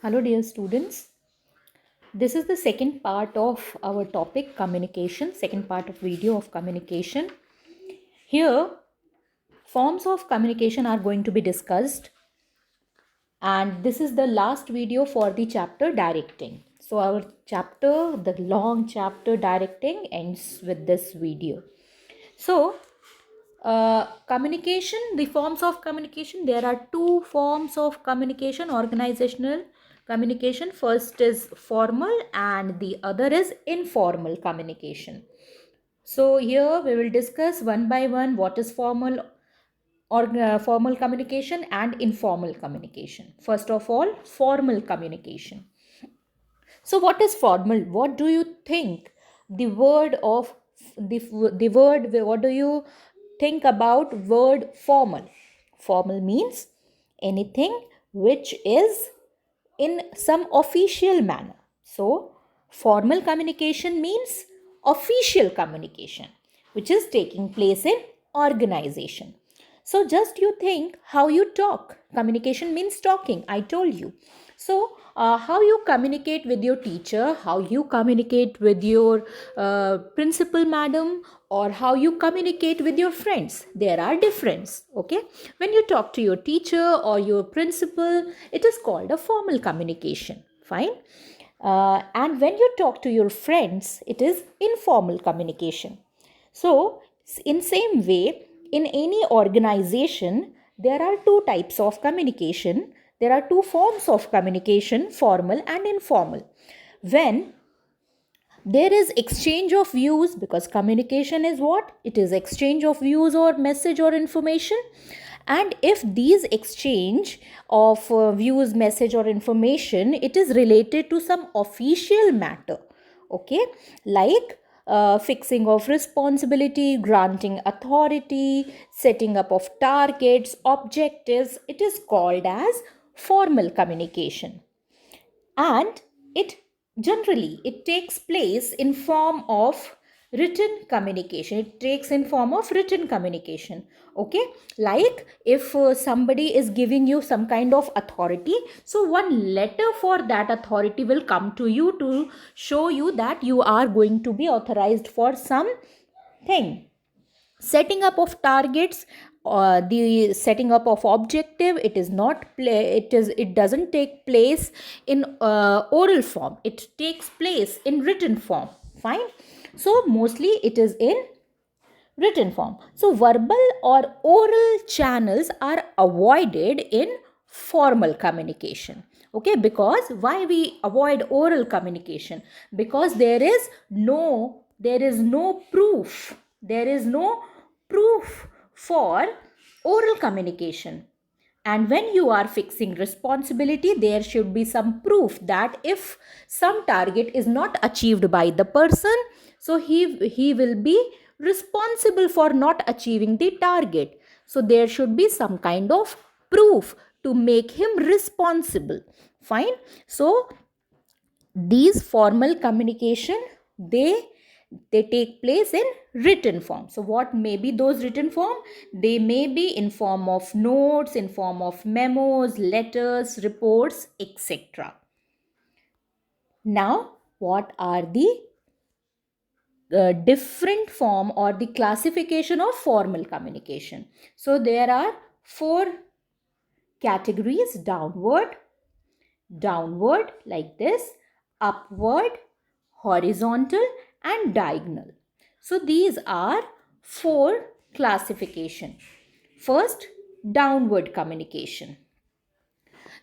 Hello, dear students. This is the second part of our topic communication, second part of video of communication. Here, forms of communication are going to be discussed, and this is the last video for the chapter directing. So, our chapter, the long chapter directing, ends with this video. So, communication, the forms of communication, there are two forms of communication: organizational communication. First is formal and the other is informal communication. So here we will discuss one by one what is formal or formal communication and informal communication. First of all, formal communication. So what is formal? What do you think the word of the word, what do you think about word formal? Formal means anything which is in some official manner. So formal communication means official communication which is taking place in organization. So just you think how you talk. Communication means talking. I told you. So how you communicate with your teacher, how you communicate with your principal madam, or how you communicate with your friends, there are difference. Okay, when you talk to your teacher or your principal, it is called a formal communication. Fine. And when you talk to your friends, it is informal communication. So in same way, in any organization, there are two types of communication. There are two forms of communication, formal and informal. When there is exchange of views, because communication is what? It is exchange of views or message or information. And if these exchange of views, message or information, it is related to some official matter, okay, like fixing of responsibility, granting authority, setting up of targets, objectives, it is called as formal communication. And it generally it takes place in form of written communication. It takes in form of written communication. Okay, like if somebody is giving you some kind of authority, so one letter for that authority will come to you to show you that you are going to be authorized for some thing. Setting up of targets, the setting up of objective, it is not it doesn't take place in oral form, it takes place in written form. Fine. So mostly it is in written form. So verbal or oral channels are avoided in formal communication. Okay, because why we avoid oral communication? Because there is no proof. There is no proof for oral communication. And when you are fixing responsibility, there should be some proof that if some target is not achieved by the person, so he will be responsible for not achieving the target. So there should be some kind of proof to make him responsible. Fine. So these formal communication, they take place in written form. So what may be those written form? They may be in form of notes, in form of memos, letters, reports, etc. Now what are the different form or the classification of formal communication? So there are four categories: downward like this, upward, horizontal and diagonal. So these are four classification. First, downward communication.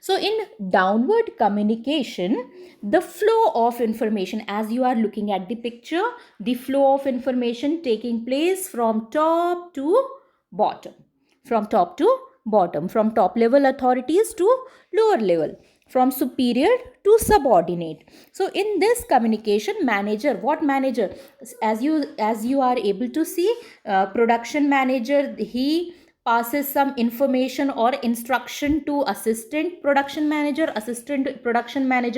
So in downward communication, the flow of information, as you are looking at the picture, the flow of information taking place from top to bottom, from top to bottom, from top level authorities to lower level, from superior to subordinate. So in this communication, manager, what manager? As you are able to see, production manager, he passes some information or instruction to assistant production manager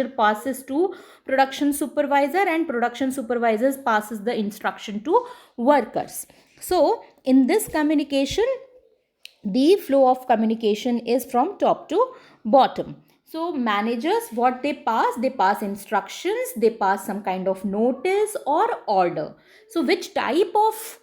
passes to production supervisor, and production supervisors passes the instruction to workers. So in this communication, the flow of communication is from top to bottom. So managers, what they pass instructions, they pass some kind of notice or order. So which type of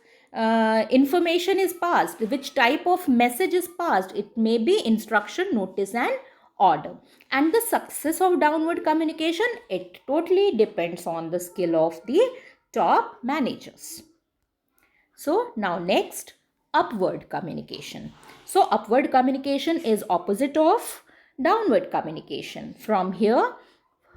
information is passed, which type of message is passed? It may be instruction, notice and order. And the success of downward communication, it totally depends on the skill of the top managers. So now next, upward communication. So upward communication is opposite of downward communication. From here,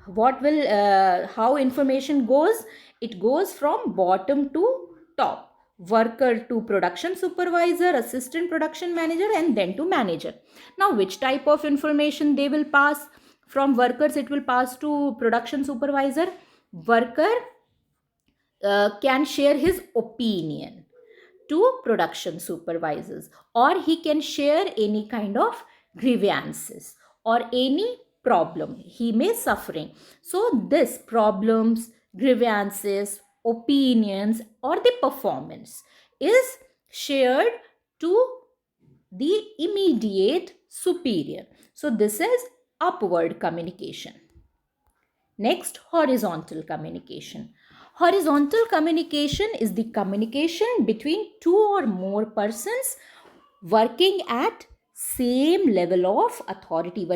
what will how information goes? It goes from bottom to top. Worker to production supervisor, assistant production manager, and then to manager. Now which type of information they will pass? From workers it will pass to production supervisor. Worker can share his opinion to production supervisors, or he can share any kind of grievances or any problem he may suffering. So this problems, grievances, opinions or the performance is shared to the immediate superior. So this is upward communication. Next, horizontal communication. Horizontal communication is the communication between two or more persons working at same level of authority,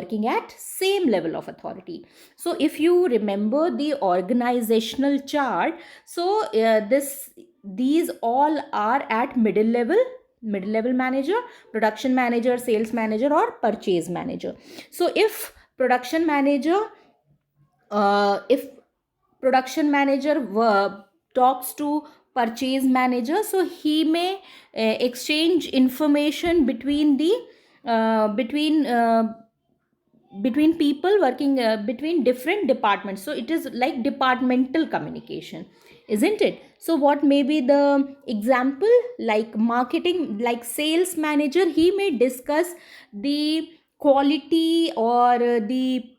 So if you remember the organizational chart, so these all are at middle level manager, production manager, sales manager or purchase manager. So if if production manager talks to purchase manager, so he may exchange information between the between people working between different departments. So it is like departmental communication, isn't it? So what may be the example? Like marketing, like sales manager, he may discuss the quality or the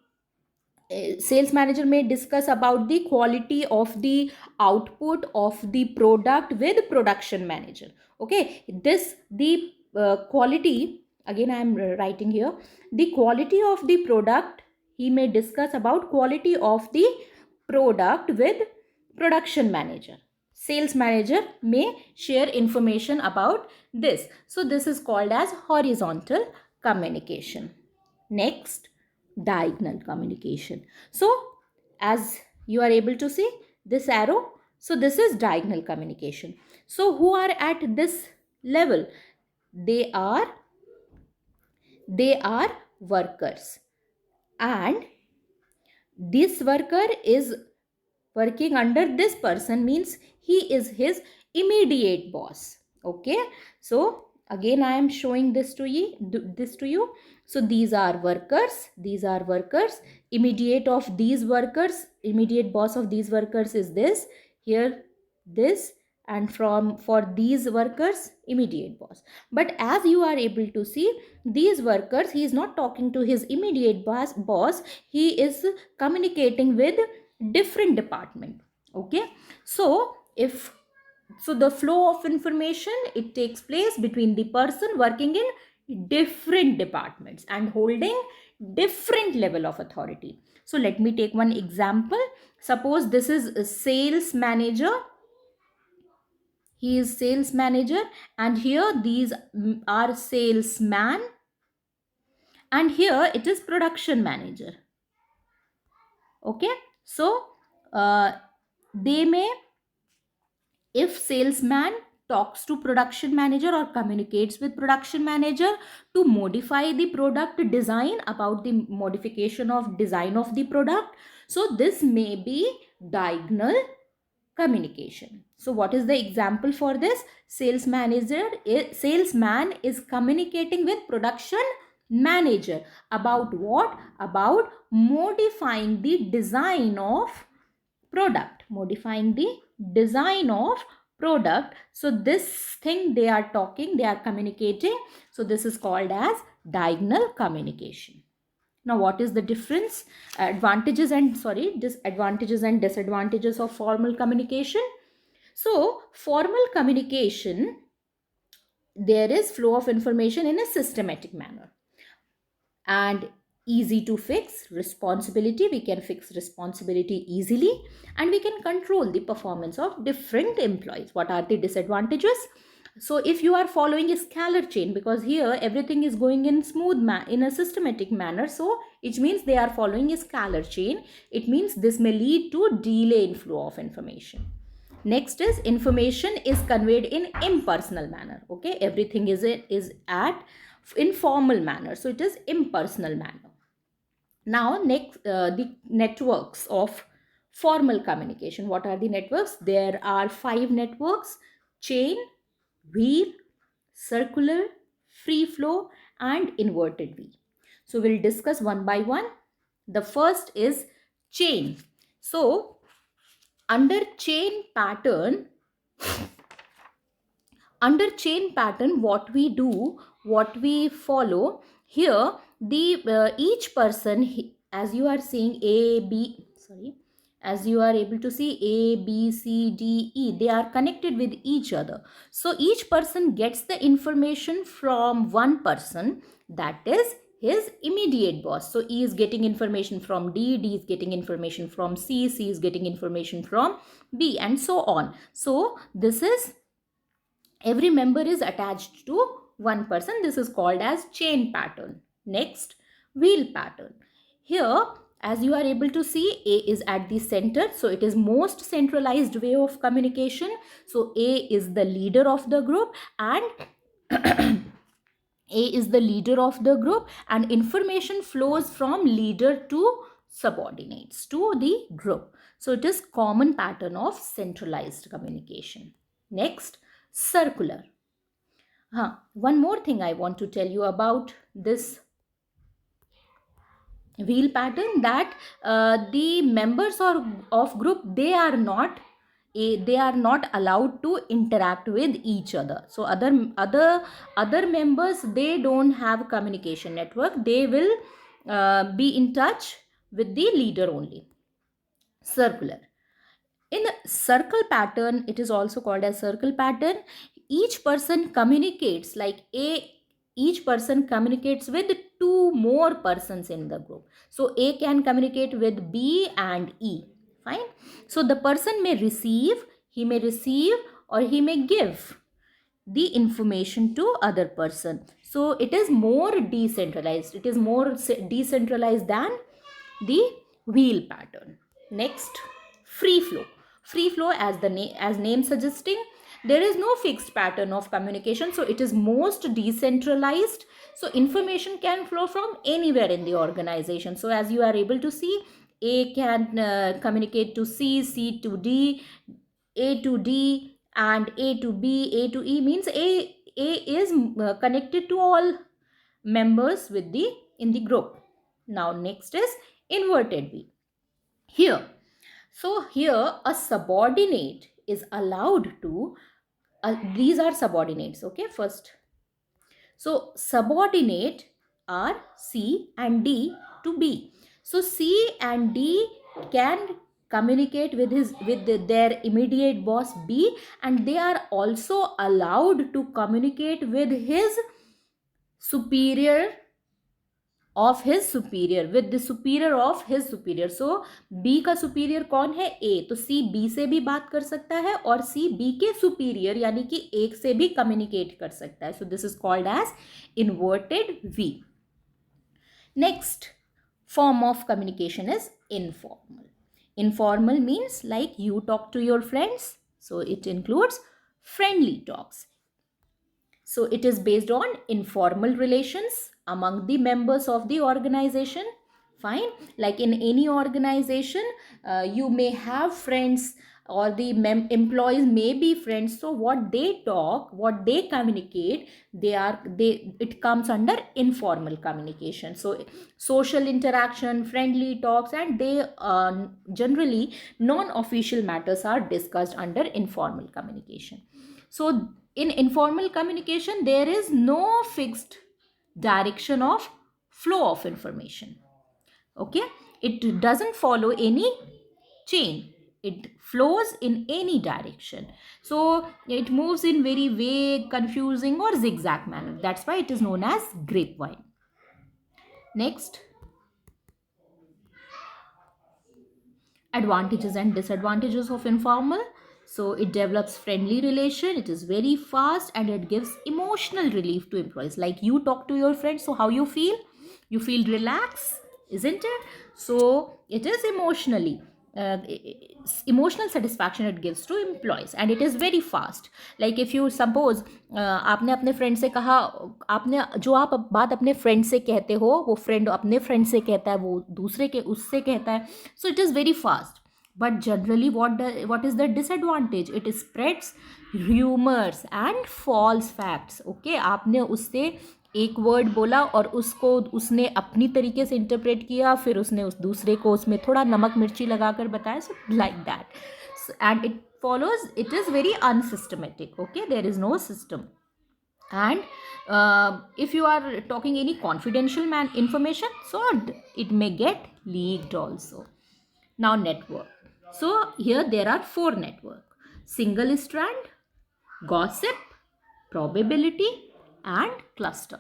sales manager may discuss about the quality of the output of the product with production manager. Okay, this the quality, again I am writing here, the quality of the product, he may discuss about quality of the product with production manager. Sales manager may share information about this. So this is called as horizontal communication. Next, diagonal communication. So as you are able to see this arrow, so this is diagonal communication. So who are at this level? They are workers, and this worker is working under this person, means he is his immediate boss. Okay, so again I am showing this to you. So these are workers, immediate boss of these workers is this here, this, and for these workers, immediate boss. But as you are able to see, these workers, he is not talking to his immediate boss, he is communicating with different department. Okay, so the flow of information, it takes place between the person working in different departments and holding different level of authority. So let me take one example. Suppose this is a sales manager, he is sales manager, and here these are salesman, and here it is production manager. Okay, so they may, if salesman talks to production manager or communicates with production manager to modify the product design, about the modification of design of the product, so this may be diagonal communication. So what is the example for this? Salesman is communicating with production manager about what? About modifying the design of product, so this thing they are communicating, so this is called as diagonal communication. Now what is the difference, disadvantages and disadvantages of formal communication? So formal communication, there is flow of information in a systematic manner, and easy to fix responsibility. We can fix responsibility easily, and we can control the performance of different employees. What are the disadvantages? So if you are following a scalar chain, because here everything is going in in a systematic manner, so it means they are following a scalar chain. It means this may lead to delay in flow of information. Next is information is conveyed in impersonal manner. Okay, everything is at informal manner, so it is impersonal manner. Now next, the networks of formal communication. What are the networks? There are 5 networks: chain, wheel, circular, free flow, and inverted V. So we'll discuss one by one. The first is chain. So under chain pattern, what we do, what we follow here, the each person, as you are seeing as you are able to see A, B, C, D, E, they are connected with each other. So each person gets the information from one person, that is his immediate boss. So E is getting information from D, D is getting information from C, C is getting information from B, and so on. So this is, every member is attached to one person. This is called as chain pattern. Next, wheel pattern. Here, as you are able to see, A is at the center, so it is most centralized way of communication. So A is the leader of the group, and A is the leader of the group, and information flows from leader to subordinates to the group. So it is common pattern of centralized communication. Next, circular. One more thing I want to tell you about this wheel pattern, that the members of group, they are not allowed to interact with each other. So other members, they don't have communication network. They will be in touch with the leader only. Circular. In circle pattern, it is also called as circle pattern. Each person communicates each person communicates with 2 more persons in the group. So A can communicate with B and E. Fine. So the person may receive, or he may give the information to other person. So it is more decentralized. It is more decentralized than the wheel pattern. Next, free flow. Free flow, as name suggesting, there is no fixed pattern of communication, so it is most decentralized. So information can flow from anywhere in the organization. So as you are able to see, A can communicate to C, C to D, A to D, and A to B, A to E. Means A is connected to all members in the group. Now next is inverted V. Here a subordinate is allowed to, these are subordinates. Okay, first, so subordinate are C and D to B. So C and D can communicate with their immediate boss B, and they are also allowed to communicate with his superior of his superior, with the superior of his superior. So B का superior कौन है? A. तो C B से भी बात कर सकता है, और C B के superior यानी कि एक से भी communicate कर सकता है. So this is called as inverted V. Next form of communication is informal. Informal means like you talk to your friends. So it includes friendly talks. So it is based on informal relations among the members of the organization. Fine. Like in any organization, you may have friends, or the employees may be friends. So what they talk, what they communicate, it comes under informal communication. So social interaction, friendly talks, and they generally non-official matters are discussed under informal communication. So in informal communication, there is no fixed direction of flow of information. Okay, it doesn't follow any chain. It flows in any direction. So it moves in very vague, confusing, or zigzag manner. That's why it is known as grapevine. Next, Advantages and disadvantages of informal. So it develops friendly relation, it is very fast, and it gives emotional relief to employees. Like you talk to your friends, so how you feel? You feel relaxed, isn't it? So it is emotional satisfaction it gives to employees, and it is very fast. Like if you suppose आपने अपने friend से कहा, आपने जो आप बात अपने friend से कहते हो वो फ्रेंड अपने फ्रेंड से कहता है, वो दूसरे के उससे कहता है, so it is very fast. But generally what is the disadvantage? It spreads rumors and false facts. Okay, आपने उससे एक वर्ड बोला और उसको उसने अपनी तरीके से इंटरप्रेट किया, फिर उसने उस दूसरे को उसमें थोड़ा नमक मिर्ची लगाकर बताया, so like that. And it follows, it is very unsystematic. Okay, there is no system. And if you are talking any confidential information, so it may get leaked also. Now network. So here there are 4 network: single strand, gossip, probability, and cluster.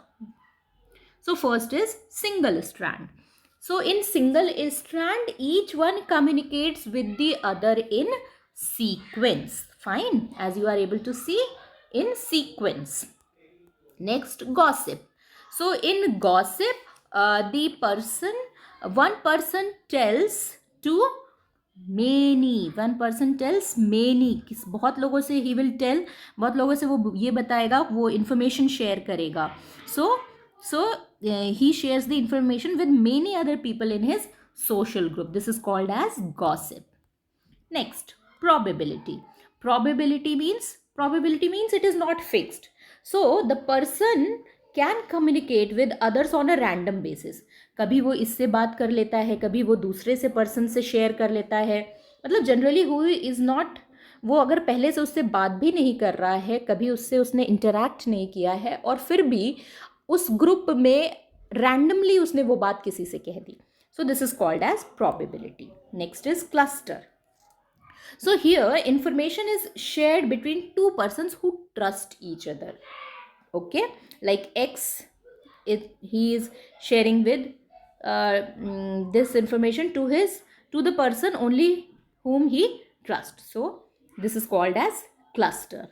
So first is single strand. So in single strand, each one communicates with the other in sequence. Fine, as you are able to see, in sequence. Next, gossip. So in gossip, one person tells to many. One person tells many. बहुत लोगों से he will tell, बहुत लोगों से वो ये बताएगा, वो information share करेगा. So he shares the information with many other people in his social group. This is called as gossip. Next, probability. Probability means it is not fixed. So the person can communicate with others on a random basis. कभी वो इससे बात कर लेता है, कभी वो दूसरे से पर्सन से शेयर कर लेता है. मतलब जनरली हु इज़ नॉट, वो अगर पहले से उससे बात भी नहीं कर रहा है, कभी उससे उसने इंटरैक्ट नहीं किया है, और फिर भी उस ग्रुप में रैंडमली उसने वो बात किसी से कह दी. So this is called as probability. Next is cluster. So here information is shared between 2 persons who trust each other. Okay, like X, he is sharing with this information to the person only whom he trusts. So this is called as cluster.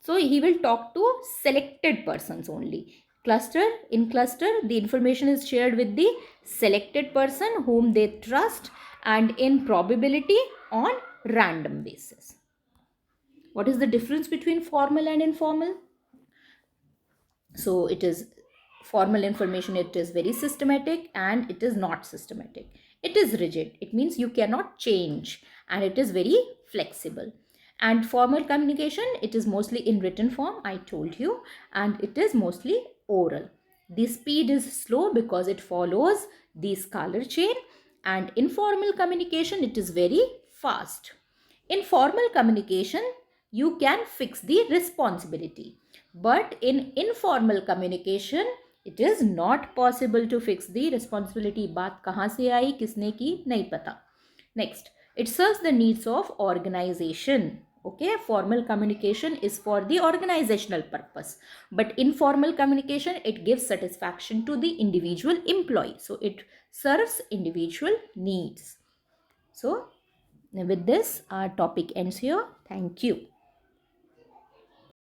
So he will talk to selected persons only. In cluster, the information is shared with the selected person whom they trust, and in probability on random basis. What is the difference between formal and informal? So it is formal information, it is very systematic, and it is not systematic. It is rigid. It means you cannot change, and it is very flexible. And formal communication, it is mostly in written form, I told you, and it is mostly oral. The speed is slow because it follows the scholar chain, and informal communication, it is very fast. In formal communication, you can fix the responsibility, but in informal communication, it is not possible to fix the responsibility. बात कहाँ से आई, किसने की, नहीं पता. Next, it serves the needs of organization. Okay, formal communication is for the organizational purpose, but informal communication, it gives satisfaction to the individual employee. So it serves individual needs. So with this, our topic ends here. Thank you.